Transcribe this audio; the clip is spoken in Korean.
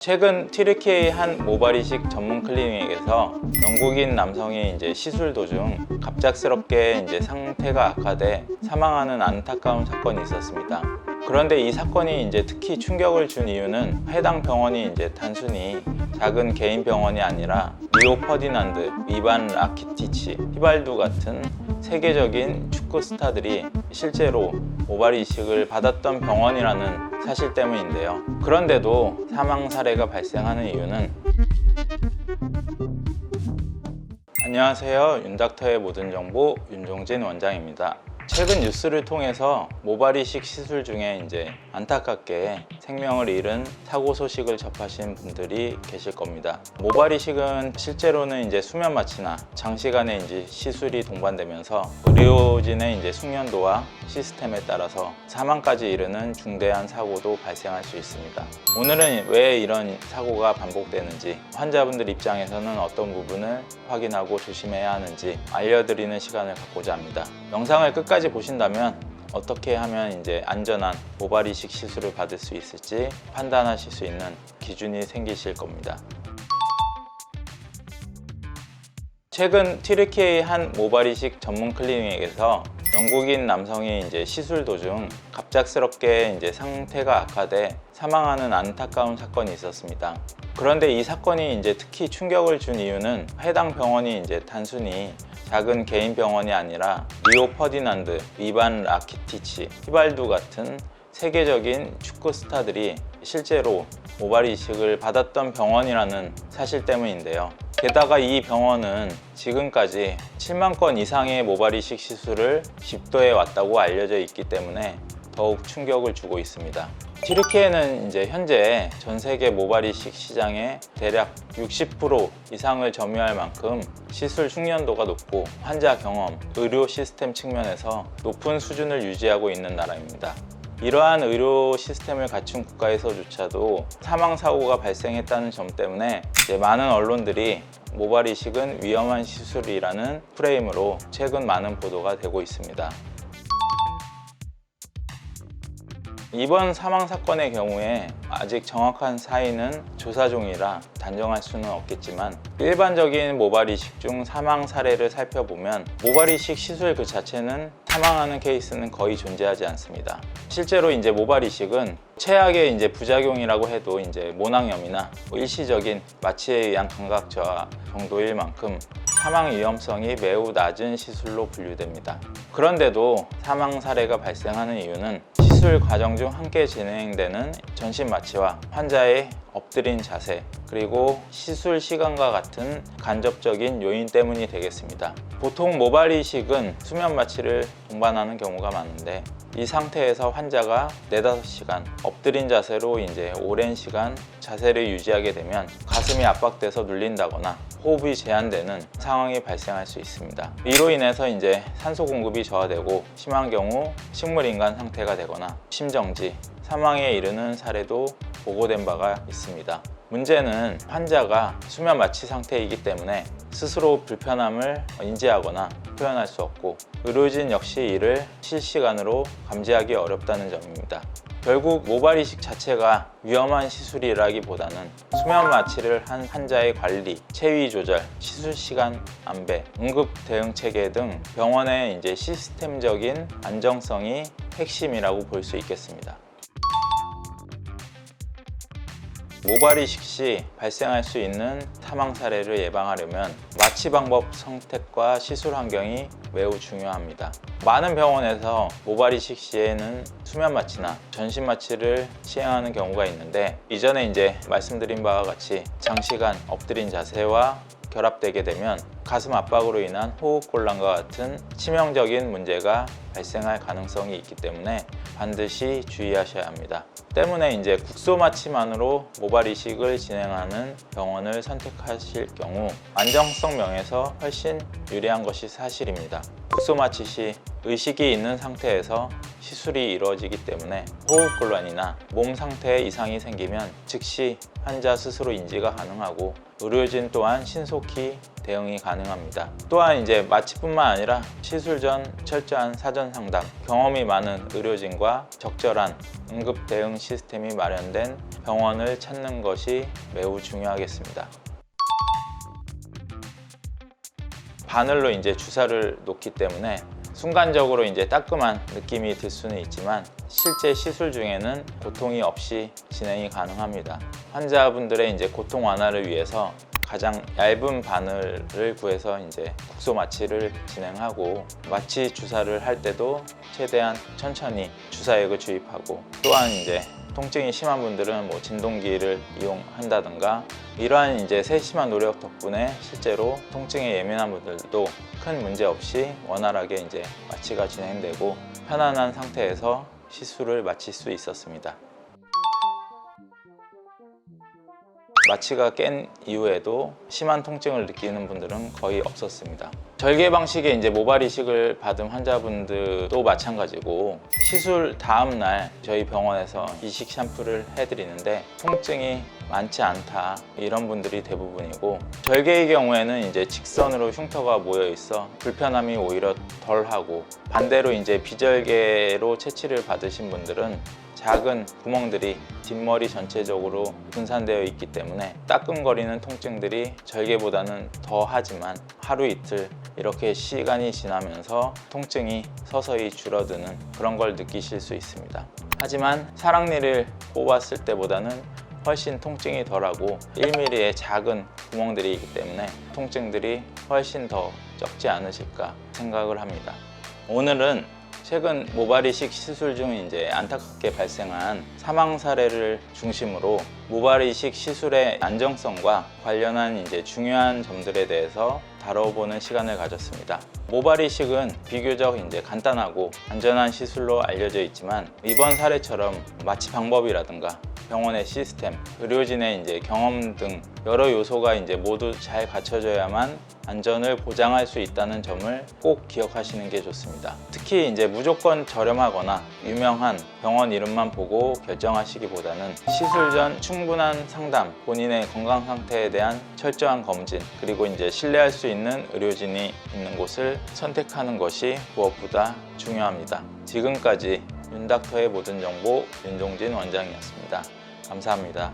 최근 튀르키예의 한 모발 이식 전문 클리닉에서 영국인 남성이 시술 도중 갑작스럽게 상태가 악화돼 사망하는 안타까운 사건이 있었습니다. 그런데 이 사건이 특히 충격을 준 이유는 해당 병원이 단순히 작은 개인 병원이 아니라 리오 퍼디난드, 이반 라키티치, 히발두 같은 세계적인 축구 스타들이 실제로 모발 이식을 받았던 병원이라는 사실 때문인데요. 그런데도 사망 사례가 발생하는 이유는 안녕하세요. 윤닥터의 모든 정보 윤종진 원장입니다. 최근 뉴스를 통해서 모발 이식 시술 중에 안타깝게 생명을 잃은 사고 소식을 접하신 분들이 계실 겁니다. 모발 이식은 실제로는 수면 마취나 장시간의 시술이 동반되면서 의료진의 숙련도와 시스템에 따라서 사망까지 이르는 중대한 사고도 발생할 수 있습니다. 오늘은 왜 이런 사고가 반복되는지, 환자분들 입장에서는 어떤 부분을 확인하고 조심해야 하는지 알려드리는 시간을 갖고자 합니다. 영상을 끝까지 보신다면 어떻게 하면 안전한 모발 이식 시술을 받을 수 있을지 판단하실 수 있는 기준이 생기실 겁니다. 최근 튀르키예의 한 모발 이식 전문 클리닉에서 영국인 남성이 시술 도중 갑작스럽게 상태가 악화돼 사망하는 안타까운 사건이 있었습니다. 그런데 이 사건이 특히 충격을 준 이유는 해당 병원이 단순히 작은 개인 병원이 아니라 리오 퍼디난드, 이반 라키티치, 히발두 같은 세계적인 축구 스타들이 실제로 모발 이식을 받았던 병원이라는 사실 때문인데요. 게다가 이 병원은 지금까지 7만 건 이상의 모발 이식 시술을 집도해 왔다고 알려져 있기 때문에 더욱 충격을 주고 있습니다. 튀르키예는 현재 전 세계 모발 이식 시장의 대략 60% 이상을 점유할 만큼 시술 숙련도가 높고 환자 경험, 의료 시스템 측면에서 높은 수준을 유지하고 있는 나라입니다. 이러한 의료 시스템을 갖춘 국가에서조차도 사망 사고가 발생했다는 점 때문에 많은 언론들이 모발 이식은 위험한 시술이라는 프레임으로 최근 많은 보도가 되고 있습니다. 이번 사망 사건의 경우에 아직 정확한 사인은 조사 중이라 단정할 수는 없겠지만 일반적인 모발 이식 중 사망 사례를 살펴보면 모발 이식 시술 그 자체는 사망하는 케이스는 거의 존재하지 않습니다. 실제로 모발 이식은 최악의 부작용이라고 해도 모낭염이나 일시적인 마취에 의한 감각 저하 정도일 만큼 사망 위험성이 매우 낮은 시술로 분류됩니다. 그런데도 사망 사례가 발생하는 이유는 시술 과정 중 함께 진행되는 전신 마취와 환자의 엎드린 자세, 그리고 시술 시간과 같은 간접적인 요인 때문이 되겠습니다. 보통 모발 이식은 수면 마취를 동반하는 경우가 많은데 이 상태에서 환자가 4-5시간 엎드린 자세로 오랜 시간 자세를 유지하게 되면 가슴이 압박돼서 눌린다거나 호흡이 제한되는 상황이 발생할 수 있습니다. 이로 인해서 산소 공급이 저하되고 심한 경우 식물인간 상태가 되거나 심정지, 사망에 이르는 사례도 보고된 바가 있습니다. 문제는 환자가 수면 마취 상태이기 때문에 스스로 불편함을 인지하거나 표현할 수 없고 의료진 역시 이를 실시간으로 감지하기 어렵다는 점입니다. 결국 모발 이식 자체가 위험한 시술이라기보다는 수면 마취를 한 환자의 관리, 체위 조절, 시술 시간 안배, 응급 대응 체계 등 병원의 시스템적인 안정성이 핵심이라고 볼 수 있겠습니다. 모발 이식 시 발생할 수 있는 사망 사례를 예방하려면 마취 방법 선택과 시술 환경이 매우 중요합니다. 많은 병원에서 모발 이식 시에는 수면 마취나 전신 마취를 시행하는 경우가 있는데 이전에 말씀드린 바와 같이 장시간 엎드린 자세와 결합되게 되면 가슴 압박으로 인한 호흡 곤란과 같은 치명적인 문제가 발생할 가능성이 있기 때문에 반드시 주의하셔야 합니다. 때문에 국소 마취만으로 모발 이식을 진행하는 병원을 선택하실 경우 안정성 면에서 훨씬 유리한 것이 사실입니다. 국소 마취 시 의식이 있는 상태에서 시술이 이루어지기 때문에 호흡 곤란이나 몸 상태에 이상이 생기면 즉시 환자 스스로 인지가 가능하고 의료진 또한 신속히 대응이 가능합니다. 또한 이제 마취뿐만 아니라 시술 전 철저한 사전 상담, 경험이 많은 의료진과 적절한 응급 대응 시스템이 마련된 병원을 찾는 것이 매우 중요하겠습니다. 바늘로 이제 주사를 놓기 때문에 순간적으로 이제 따끔한 느낌이 들 수는 있지만 실제 시술 중에는 고통이 없이 진행이 가능합니다. 환자분들의 이제 고통 완화를 위해서 가장 얇은 바늘을 구해서 이제 국소 마취를 진행하고, 마취 주사를 할 때도 최대한 천천히 주사액을 주입하고, 또한 이제 통증이 심한 분들은 뭐 진동기를 이용한다든가, 이러한 이제 세심한 노력 덕분에 실제로 통증에 예민한 분들도 큰 문제 없이 원활하게 이제 마취가 진행되고 편안한 상태에서 시술을 마칠 수 있었습니다. 마취가 깬 이후에도 심한 통증을 느끼는 분들은 거의 없었습니다. 절개 방식의 이제 모발 이식을 받은 환자분들도 마찬가지고, 시술 다음 날 저희 병원에서 이식 샴푸를 해드리는데 통증이 많지 않다, 이런 분들이 대부분이고, 절개의 경우에는 이제 직선으로 흉터가 모여 있어 불편함이 오히려 덜하고, 반대로 이제 비절개로 채취를 받으신 분들은 작은 구멍들이 뒷머리 전체적으로 분산되어 있기 때문에 따끔거리는 통증들이 절개보다는 더 하지만 하루 이틀 이렇게 시간이 지나면서 통증이 서서히 줄어드는 그런 걸 느끼실 수 있습니다. 하지만 사랑니를 뽑았을 때보다는 훨씬 통증이 덜하고 1mm의 작은 구멍들이 있기 때문에 통증들이 훨씬 더 적지 않으실까 생각을 합니다. 오늘은 최근 모발 이식 시술 중 이제 안타깝게 발생한 사망 사례를 중심으로 모발 이식 시술의 안정성과 관련한 이제 중요한 점들에 대해서 다뤄보는 시간을 가졌습니다. 모발 이식은 비교적 이제 간단하고 안전한 시술로 알려져 있지만, 이번 사례처럼 마취 방법이라든가 병원의 시스템, 의료진의 이제 경험 등 여러 요소가 이제 모두 잘 갖춰져야만 안전을 보장할 수 있다는 점을 꼭 기억하시는 게 좋습니다. 특히 이제 무조건 저렴하거나 유명한 병원 이름만 보고 결정하시기보다는 시술 전 충분한 상담, 본인의 건강 상태에 대한 철저한 검진, 그리고 이제 신뢰할 수 있는 의료진이 있는 곳을 선택하는 것이 무엇보다 중요합니다. 지금까지 윤닥터의 모든 정보 윤종진 원장이었습니다. 감사합니다.